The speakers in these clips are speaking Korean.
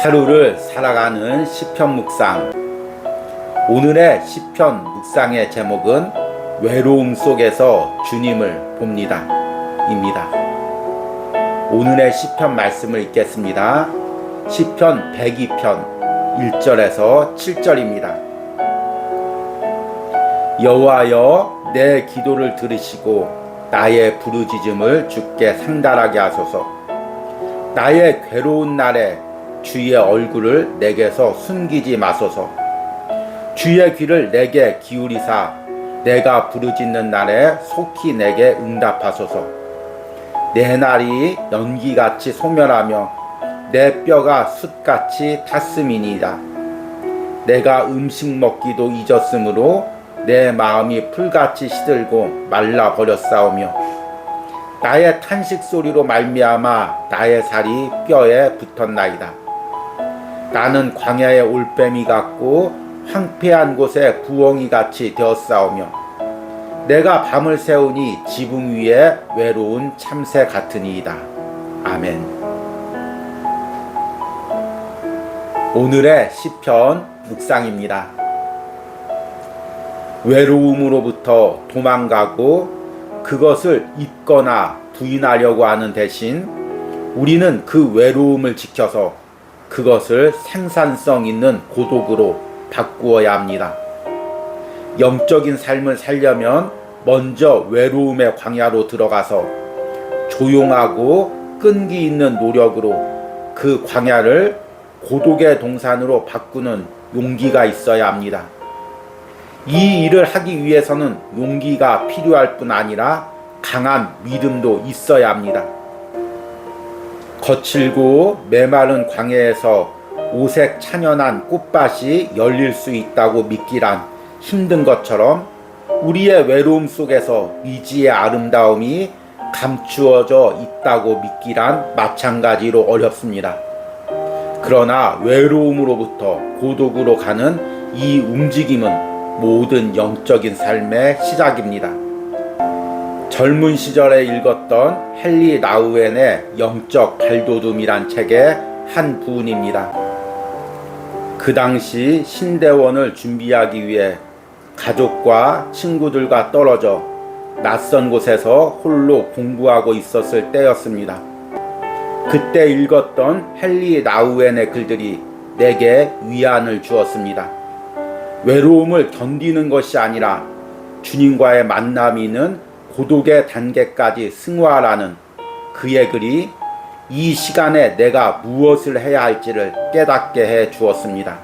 하루를 살아가는 시편 묵상. 오늘의 시편 묵상의 제목은 외로움 속에서 주님을 봅니다 입니다. 오늘의 시편 말씀을 읽겠습니다. 시편 102편 1절에서 7절입니다. 여호와여, 내 기도를 들으시고 나의 부르짖음을 주께 상달하게 하소서. 나의 괴로운 날에 주의 얼굴을 내게서 숨기지 마소서. 주의 귀를 내게 기울이사 내가 부르짖는 날에 속히 내게 응답하소서. 내 날이 연기같이 소멸하며 내 뼈가 숯같이 탔음이니이다. 내가 음식 먹기도 잊었으므로 내 마음이 풀같이 시들고 말라버렸사오며 나의 탄식 소리로 말미암아 나의 살이 뼈에 붙었나이다. 나는 광야의 올빼미 같고 황폐한 곳에 부엉이 같이 되었사오며 내가 밤을 새우니 지붕 위에 외로운 참새 같으니이다. 아멘. 오늘의 시편 묵상입니다. 외로움으로부터 도망가고 그것을 잊거나 부인하려고 하는 대신 우리는 그 외로움을 지켜서 그것을 생산성 있는 고독으로 바꾸어야 합니다. 영적인 삶을 살려면 먼저 외로움의 광야로 들어가서 조용하고 끈기 있는 노력으로 그 광야를 고독의 동산으로 바꾸는 용기가 있어야 합니다. 이 일을 하기 위해서는 용기가 필요할 뿐 아니라 강한 믿음도 있어야 합니다. 거칠고 메마른 광야에서 오색 찬연한 꽃밭이 열릴 수 있다고 믿기란 힘든 것처럼 우리의 외로움 속에서 미지의 아름다움이 감추어져 있다고 믿기란 마찬가지로 어렵습니다. 그러나 외로움으로부터 고독으로 가는 이 움직임은 모든 영적인 삶의 시작입니다. 젊은 시절에 읽었던 헨리 나우엔의 영적 발돋움이란 책의 한 부분입니다. 그 당시 신대원을 준비하기 위해 가족과 친구들과 떨어져 낯선 곳에서 홀로 공부하고 있었을 때였습니다. 그때 읽었던 헨리 나우엔의 글들이 내게 위안을 주었습니다. 외로움을 견디는 것이 아니라 주님과의 만남이 있는 고독의 단계까지 승화하라는 그의 글이 이 시간에 내가 무엇을 해야 할지를 깨닫게 해 주었습니다.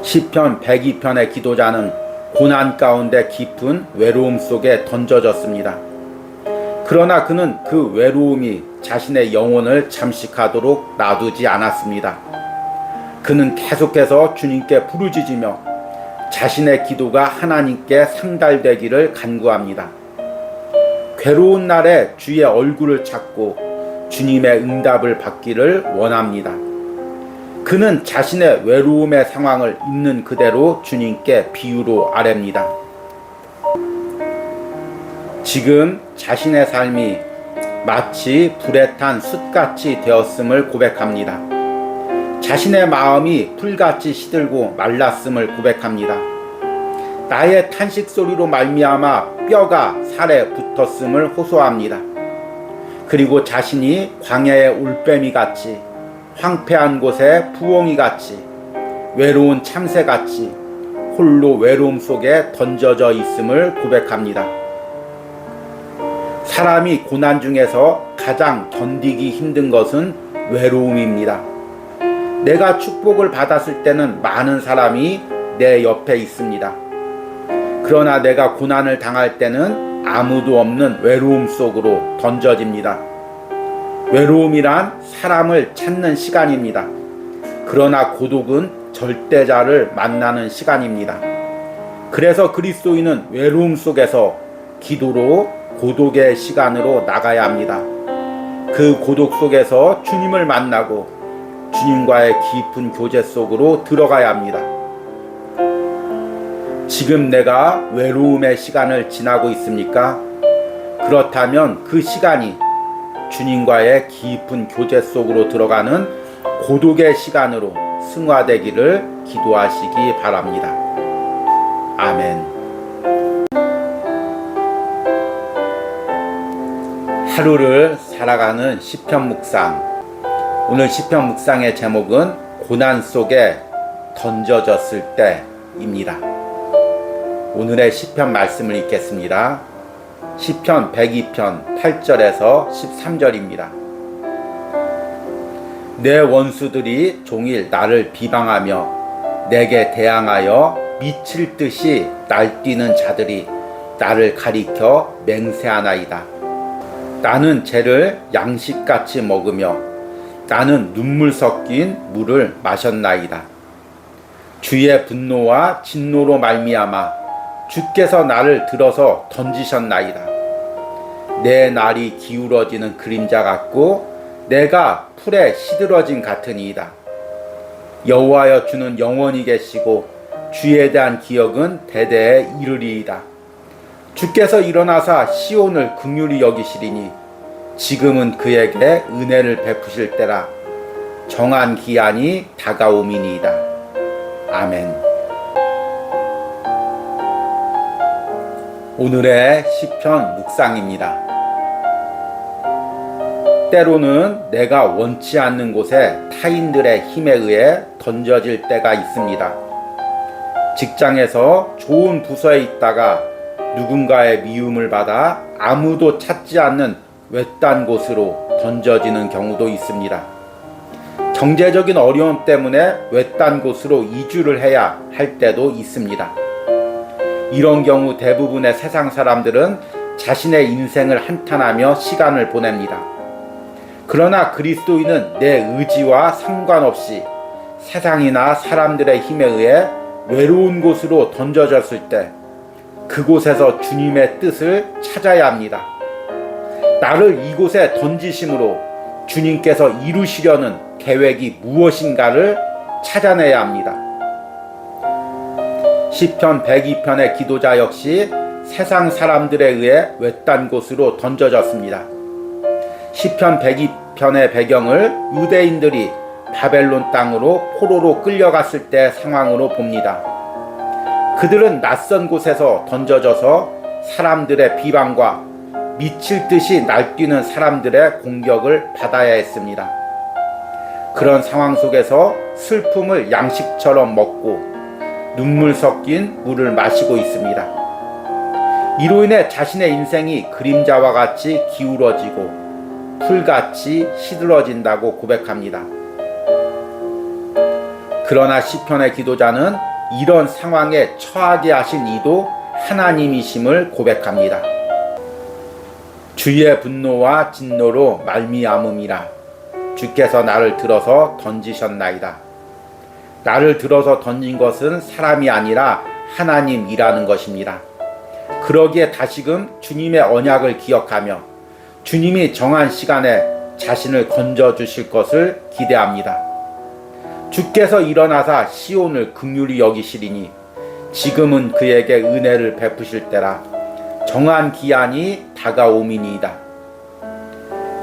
시편 102편의 기도자는 고난 가운데 깊은 외로움 속에 던져졌습니다. 그러나 그는 그 외로움이 자신의 영혼을 잠식하도록 놔두지 않았습니다. 그는 계속해서 주님께 부르짖으며 자신의 기도가 하나님께 상달되기를 간구합니다. 괴로운 날에 주의 얼굴을 찾고 주님의 응답을 받기를 원합니다. 그는 자신의 외로움의 상황을 있는 그대로 주님께 비유로 아뢰입니다. 지금 자신의 삶이 마치 불에 탄 숯같이 되었음을 고백합니다. 자신의 마음이 풀같이 시들고 말랐음을 고백합니다. 나의 탄식 소리로 말미암아 뼈가 살에 붙었음을 호소합니다. 그리고 자신이 광야의 올빼미 같이 황폐한 곳에 부엉이 같이 외로운 참새 같이 홀로 외로움 속에 던져져 있음을 고백합니다. 사람이 고난 중에서 가장 견디기 힘든 것은 외로움입니다. 내가 축복을 받았을 때는 많은 사람이 내 옆에 있습니다. 그러나 내가 고난을 당할 때는 아무도 없는 외로움 속으로 던져집니다. 외로움이란 사람을 찾는 시간입니다. 그러나 고독은 절대자를 만나는 시간입니다. 그래서 그리스도인은 외로움 속에서 기도로 고독의 시간으로 나가야 합니다. 그 고독 속에서 주님을 만나고 주님과의 깊은 교제 속으로 들어가야 합니다. 지금 내가 외로움의 시간을 지나고 있습니까? 그렇다면 그 시간이 주님과의 깊은 교제 속으로 들어가는 고독의 시간으로 승화되기를 기도하시기 바랍니다. 아멘. 하루를 살아가는 시편 묵상. 오늘 시편 묵상의 제목은 고난 속에 던져졌을 때입니다. 오늘의 시편 말씀을 읽겠습니다. 시편 102편 8절에서 13절입니다. 내 원수들이 종일 나를 비방하며 내게 대항하여 미칠 듯이 날뛰는 자들이 나를 가리켜 맹세하나이다. 나는 죄를 양식같이 먹으며 나는 눈물 섞인 물을 마셨나이다. 주의 분노와 진노로 말미암아 주께서 나를 들어서 던지셨나이다. 내 날이 기울어지는 그림자 같고 내가 풀에 시들어진 같으니이다. 여호와여 주는 영원히 계시고 주에 대한 기억은 대대에 이르리이다. 주께서 일어나사 시온을 긍휼히 여기시리니 지금은 그에게 은혜를 베푸실 때라. 정한 기한이 다가오미니이다. 아멘. 오늘의 시편 묵상입니다. 때로는 내가 원치 않는 곳에 타인들의 힘에 의해 던져질 때가 있습니다. 직장에서 좋은 부서에 있다가 누군가의 미움을 받아 아무도 찾지 않는 외딴 곳으로 던져지는 경우도 있습니다. 경제적인 어려움 때문에 외딴 곳으로 이주를 해야 할 때도 있습니다. 이런 경우 대부분의 세상 사람들은 자신의 인생을 한탄하며 시간을 보냅니다. 그러나 그리스도인은 내 의지와 상관없이 세상이나 사람들의 힘에 의해 외로운 곳으로 던져졌을 때 그곳에서 주님의 뜻을 찾아야 합니다. 나를 이곳에 던지심으로 주님께서 이루시려는 계획이 무엇인가를 찾아내야 합니다. 시편 102편의 기도자 역시 세상 사람들에 의해 외딴 곳으로 던져졌습니다. 시편 102편의 배경을 유대인들이 바벨론 땅으로 포로로 끌려갔을 때 상황으로 봅니다. 그들은 낯선 곳에서 던져져서 사람들의 비방과 미칠 듯이 날뛰는 사람들의 공격을 받아야 했습니다. 그런 상황 속에서 슬픔을 양식처럼 먹고 눈물 섞인 물을 마시고 있습니다. 이로 인해 자신의 인생이 그림자와 같이 기울어지고 풀같이 시들어진다고 고백합니다. 그러나 시편의 기도자는 이런 상황에 처하게 하신 이도 하나님이심을 고백합니다. 주의 분노와 진노로 말미암음이라. 주께서 나를 들어서 던지셨나이다. 나를 들어서 던진 것은 사람이 아니라 하나님이라는 것입니다. 그러기에 다시금 주님의 언약을 기억하며 주님이 정한 시간에 자신을 건져주실 것을 기대합니다. 주께서 일어나사 시온을 긍휼히 여기시리니 지금은 그에게 은혜를 베푸실 때라. 정한 기한이 다가오미니이다.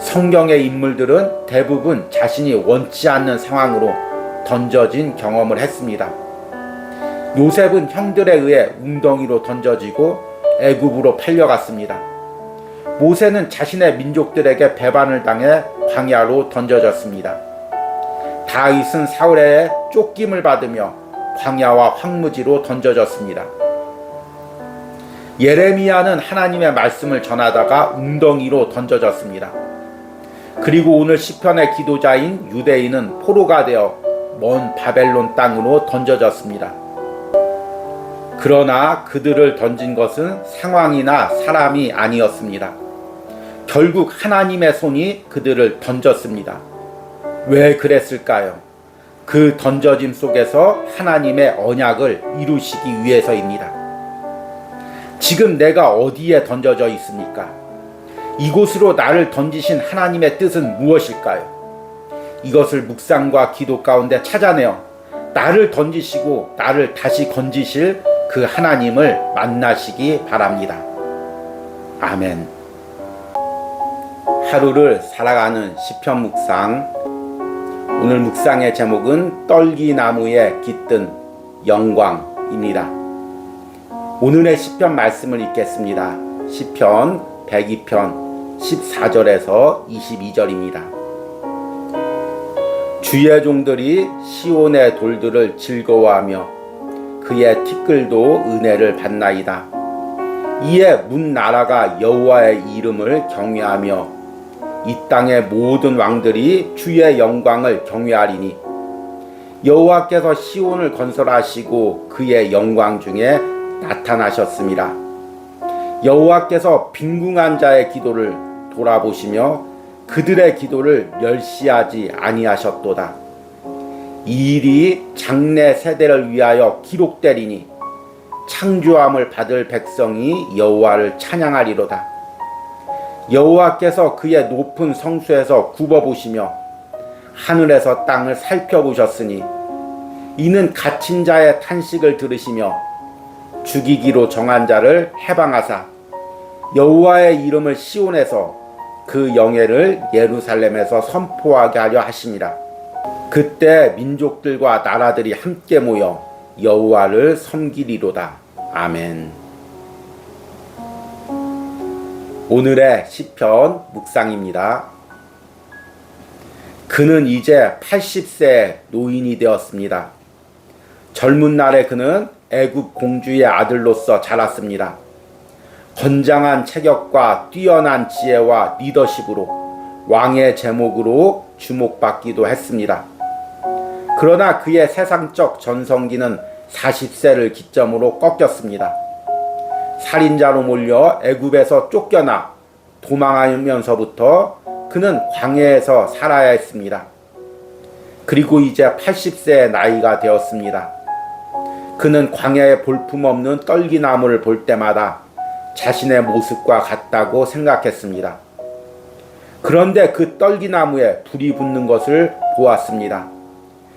성경의 인물들은 대부분 자신이 원치 않는 상황으로 던져진 경험을 했습니다. 요셉은 형들에 의해 웅덩이로 던져지고 애굽으로 팔려갔습니다. 모세는 자신의 민족들에게 배반을 당해 광야로 던져졌습니다. 다윗은 사울의 쫓김을 받으며 광야와 황무지로 던져졌습니다. 예레미야는 하나님의 말씀을 전하다가 웅덩이로 던져졌습니다. 그리고 오늘 시편의 기도자인 유대인은 포로가 되어 먼 바벨론 땅으로 던져졌습니다. 그러나 그들을 던진 것은 상황이나 사람이 아니었습니다. 결국 하나님의 손이 그들을 던졌습니다. 왜 그랬을까요? 그 던져짐 속에서 하나님의 언약을 이루시기 위해서입니다. 지금 내가 어디에 던져져 있습니까? 이곳으로 나를 던지신 하나님의 뜻은 무엇일까요? 이것을 묵상과 기도 가운데 찾아내어 나를 던지시고 나를 다시 건지실 그 하나님을 만나시기 바랍니다. 아멘. 하루를 살아가는 시편 묵상. 오늘 묵상의 제목은 떨기나무에 깃든 영광입니다. 오늘의 시편 말씀을 읽겠습니다. 시편 102편 14절에서 22절입니다. 주의 종들이 시온의 돌들을 즐거워하며 그의 티끌도 은혜를 받나이다. 이에 문 나라가 여호와의 이름을 경외하며 이 땅의 모든 왕들이 주의 영광을 경외하리니 여호와께서 시온을 건설하시고 그의 영광 중에 나타나셨습니다. 여호와께서 빈궁한 자의 기도를 돌아보시며 그들의 기도를 멸시하지 아니하셨도다. 이 일이 장래 세대를 위하여 기록되리니 창조함을 받을 백성이 여호와를 찬양하리로다. 여호와께서 그의 높은 성수에서 굽어보시며 하늘에서 땅을 살펴보셨으니 이는 갇힌 자의 탄식을 들으시며 죽이기로 정한 자를 해방하사 여호와의 이름을 시온에서 그 영예를 예루살렘에서 선포하게 하려 하심이라. 그때 민족들과 나라들이 함께 모여 여호와를 섬기리로다. 아멘. 오늘의 시편 묵상입니다. 그는 이제 80세의 노인이 되었습니다. 젊은 날에 그는 애굽 공주의 아들로서 자랐습니다. 건장한 체격과 뛰어난 지혜와 리더십으로 왕의 제목으로 주목받기도 했습니다. 그러나 그의 세상적 전성기는 40세를 기점으로 꺾였습니다. 살인자로 몰려 애굽에서 쫓겨나 도망하면서부터 그는 광야에서 살아야 했습니다. 그리고 이제 80세의 나이가 되었습니다. 그는 광야에 볼품없는 떨기나무를 볼 때마다 자신의 모습과 같다고 생각했습니다. 그런데 그 떨기나무에 불이 붙는 것을 보았습니다.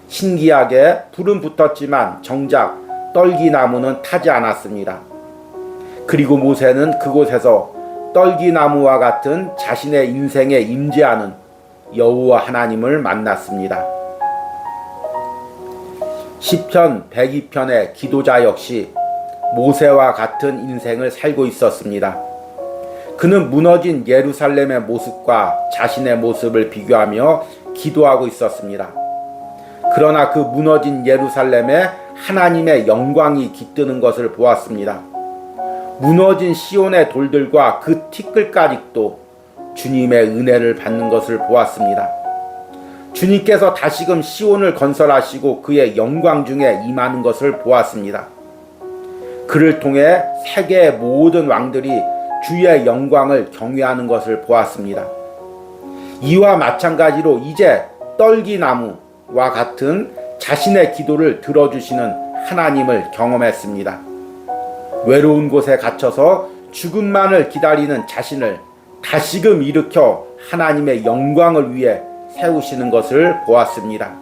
신기하게 불은 붙었지만 정작 떨기나무는 타지 않았습니다. 그리고 모세는 그곳에서 떨기나무와 같은 자신의 인생에 임재하는 여호와 하나님을 만났습니다. 시편 102편의 기도자 역시 모세와 같은 인생을 살고 있었습니다. 그는 무너진 예루살렘의 모습과 자신의 모습을 비교하며 기도하고 있었습니다. 그러나 그 무너진 예루살렘에 하나님의 영광이 깃드는 것을 보았습니다. 무너진 시온의 돌들과 그 티끌가직도 주님의 은혜를 받는 것을 보았습니다. 주님께서 다시금 시온을 건설하시고 그의 영광 중에 임하는 것을 보았습니다. 그를 통해 세계의 모든 왕들이 주의 영광을 경외하는 것을 보았습니다. 이와 마찬가지로 이제 떨기나무와 같은 자신의 기도를 들어주시는 하나님을 경험했습니다. 외로운 곳에 갇혀서 죽음만을 기다리는 자신을 다시금 일으켜 하나님의 영광을 위해 세우시는 것을 보았습니다.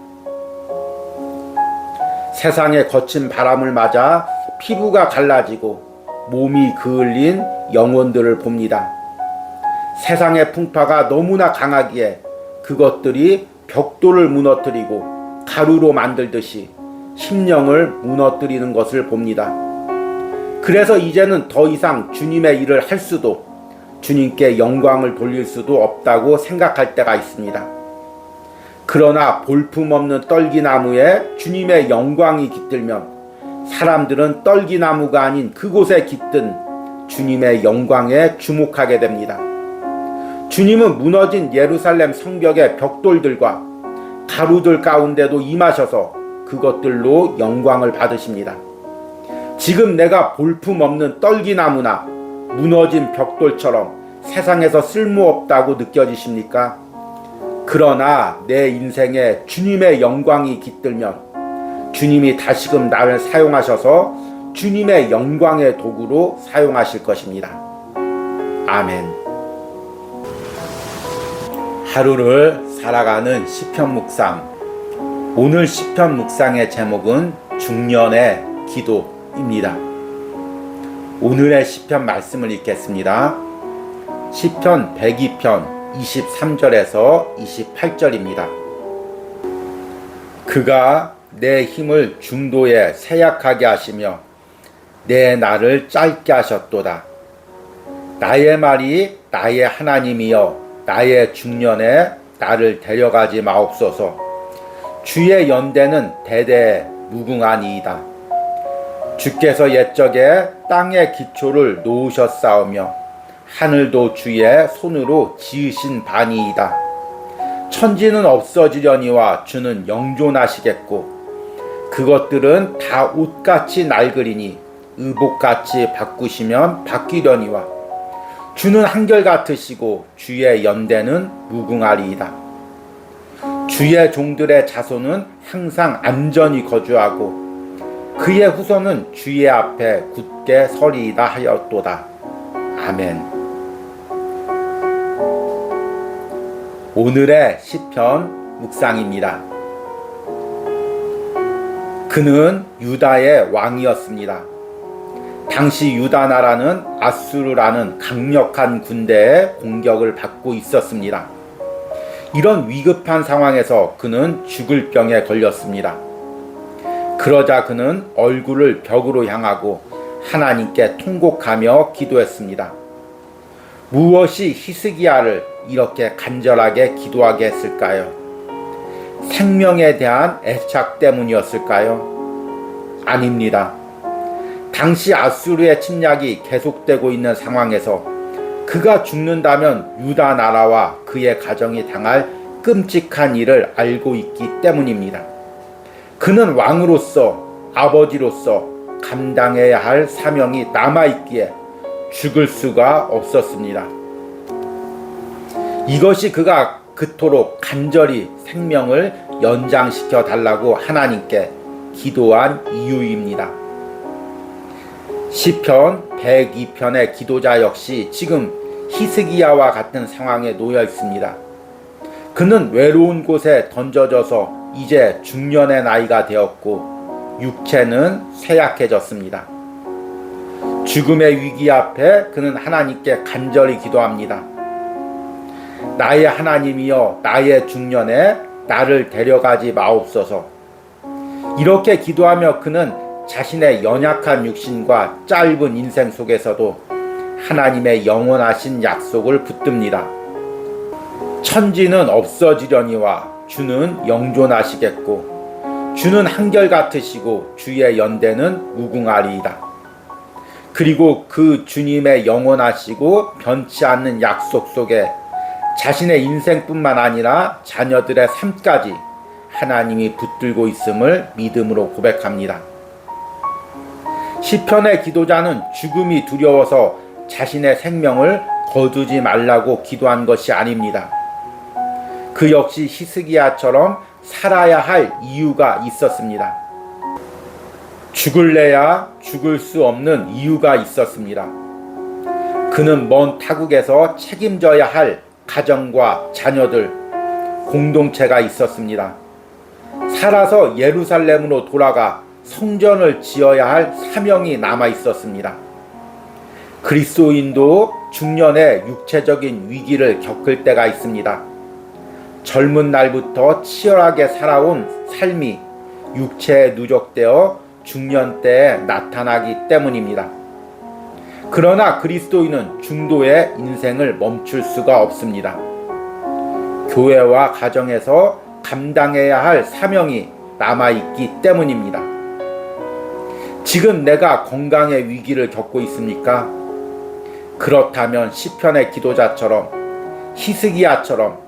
세상의 거친 바람을 맞아 피부가 갈라지고 몸이 그을린 영혼들을 봅니다. 세상의 풍파가 너무나 강하기에 그것들이 벽돌을 무너뜨리고 가루로 만들듯이 심령을 무너뜨리는 것을 봅니다. 그래서 이제는 더 이상 주님의 일을 할 수도 주님께 영광을 돌릴 수도 없다고 생각할 때가 있습니다. 그러나 볼품없는 떨기나무에 주님의 영광이 깃들면 사람들은 떨기나무가 아닌 그곳에 깃든 주님의 영광에 주목하게 됩니다. 주님은 무너진 예루살렘 성벽의 벽돌들과 가루들 가운데도 임하셔서 그것들로 영광을 받으십니다. 지금 내가 볼품없는 떨기나무나 무너진 벽돌처럼 세상에서 쓸모없다고 느껴지십니까? 그러나 내 인생에 주님의 영광이 깃들면 주님이 다시금 나를 사용하셔서 주님의 영광의 도구로 사용하실 것입니다. 아멘. 하루를 살아가는 시편 묵상. 오늘 시편 묵상의 제목은 중년의 기도입니다. 오늘의 시편 말씀을 읽겠습니다. 시편 102편 23절에서 28절입니다. 그가 내 힘을 중도에 쇠약하게 하시며 내 날을 짧게 하셨도다. 나의 말이 나의 하나님이여 나의 중년에 나를 데려가지 마옵소서. 주의 연대는 대대 무궁하니이다. 주께서 옛적에 땅의 기초를 놓으셨사오며 하늘도 주의 손으로 지으신 바니이다. 천지는 없어지려니와 주는 영존하시겠고 그것들은 다 옷같이 낡으리니 의복같이 바꾸시면 바뀌려니와 주는 한결같으시고 주의 연대는 무궁하리이다. 주의 종들의 자손은 항상 안전히 거주하고 그의 후손은 주의 앞에 굳게 서리이다 하였도다. 아멘. 오늘의 시편 묵상입니다. 그는 유다의 왕이었습니다. 당시 유다 나라는 아수르라는 강력한 군대의 공격을 받고 있었습니다. 이런 위급한 상황에서 그는 죽을 병에 걸렸습니다. 그러자 그는 얼굴을 벽으로 향하고 하나님께 통곡하며 기도했습니다. 무엇이 히스기야를 이렇게 간절하게 기도하게 했을까요? 생명에 대한 애착 때문이었을까요? 아닙니다. 당시 아수르의 침략이 계속되고 있는 상황에서 그가 죽는다면 유다 나라와 그의 가정이 당할 끔찍한 일을 알고 있기 때문입니다. 그는 왕으로서, 아버지로서 감당해야 할 사명이 남아있기에 죽을 수가 없었습니다. 이것이 그가 그토록 간절히 생명을 연장시켜 달라고 하나님께 기도한 이유입니다. 시편 102편의 기도자 역시 지금 히스기야와 같은 상황에 놓여 있습니다. 그는 외로운 곳에 던져져서 이제 중년의 나이가 되었고 육체는 쇠약해졌습니다. 죽음의 위기 앞에 그는 하나님께 간절히 기도합니다. 나의 하나님이여 나의 중년에 나를 데려가지 마옵소서. 이렇게 기도하며 그는 자신의 연약한 육신과 짧은 인생 속에서도 하나님의 영원하신 약속을 붙듭니다. 천지는 없어지려니와 주는 영존하시겠고 주는 한결같으시고 주의 연대는 무궁하리이다. 그리고 그 주님의 영원하시고 변치 않는 약속 속에 자신의 인생뿐만 아니라 자녀들의 삶까지 하나님이 붙들고 있음을 믿음으로 고백합니다. 시편의 기도자는 죽음이 두려워서 자신의 생명을 거두지 말라고 기도한 것이 아닙니다. 그 역시 히스기야처럼 살아야 할 이유가 있었습니다. 죽을래야 죽을 수 없는 이유가 있었습니다. 그는 먼 타국에서 책임져야 할 가정과 자녀들, 공동체가 있었습니다. 살아서 예루살렘으로 돌아가 성전을 지어야 할 사명이 남아 있었습니다. 그리스도인도 중년의 육체적인 위기를 겪을 때가 있습니다. 젊은 날부터 치열하게 살아온 삶이 육체에 누적되어 중년 때에 나타나기 때문입니다. 그러나 그리스도인은 중도의 인생을 멈출 수가 없습니다. 교회와 가정에서 감당해야 할 사명이 남아있기 때문입니다. 지금 내가 건강의 위기를 겪고 있습니까? 그렇다면 시편의 기도자처럼 히스기야처럼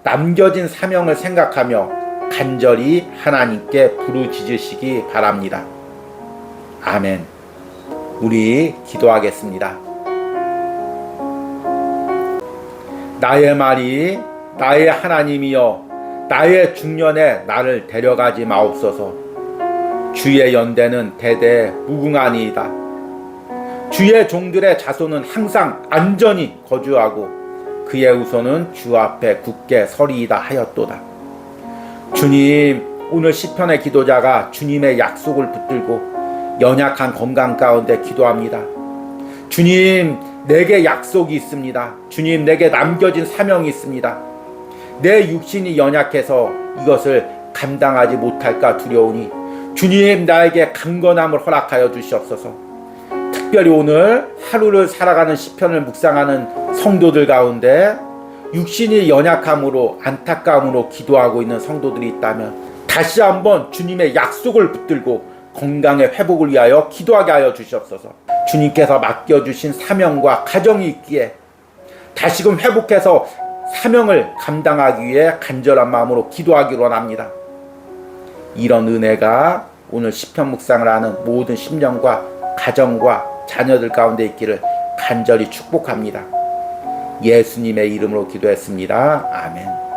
남겨진 사명을 생각하며 간절히 하나님께 부르짖으시기 바랍니다. 아멘. 우리 기도하겠습니다. 나의 말이 나의 하나님이여 나의 중년에 나를 데려가지 마옵소서. 주의 연대는 대대 무궁하니이다. 주의 종들의 자손은 항상 안전히 거주하고 그의 후손은 주 앞에 굳게 서리이다 하였도다. 주님, 오늘 시편의 기도자가 주님의 약속을 붙들고 연약한 건강 가운데 기도합니다. 주님, 내게 약속이 있습니다. 주님, 내게 남겨진 사명이 있습니다. 내 육신이 연약해서 이것을 감당하지 못할까 두려우니 주님, 나에게 강건함을 허락하여 주시옵소서. 특별히 오늘 하루를 살아가는 시편을 묵상하는 성도들 가운데 육신이 연약함으로 안타까움으로 기도하고 있는 성도들이 있다면 다시 한번 주님의 약속을 붙들고 건강의 회복을 위하여 기도하게 하여 주시옵소서. 주님께서 맡겨주신 사명과 가정이 있기에 다시금 회복해서 사명을 감당하기 위해 간절한 마음으로 기도하기로 합니다. 이런 은혜가 오늘 시편 묵상을 하는 모든 심령과 가정과 자녀들 가운데 있기를 간절히 축복합니다. 예수님의 이름으로 기도했습니다. 아멘.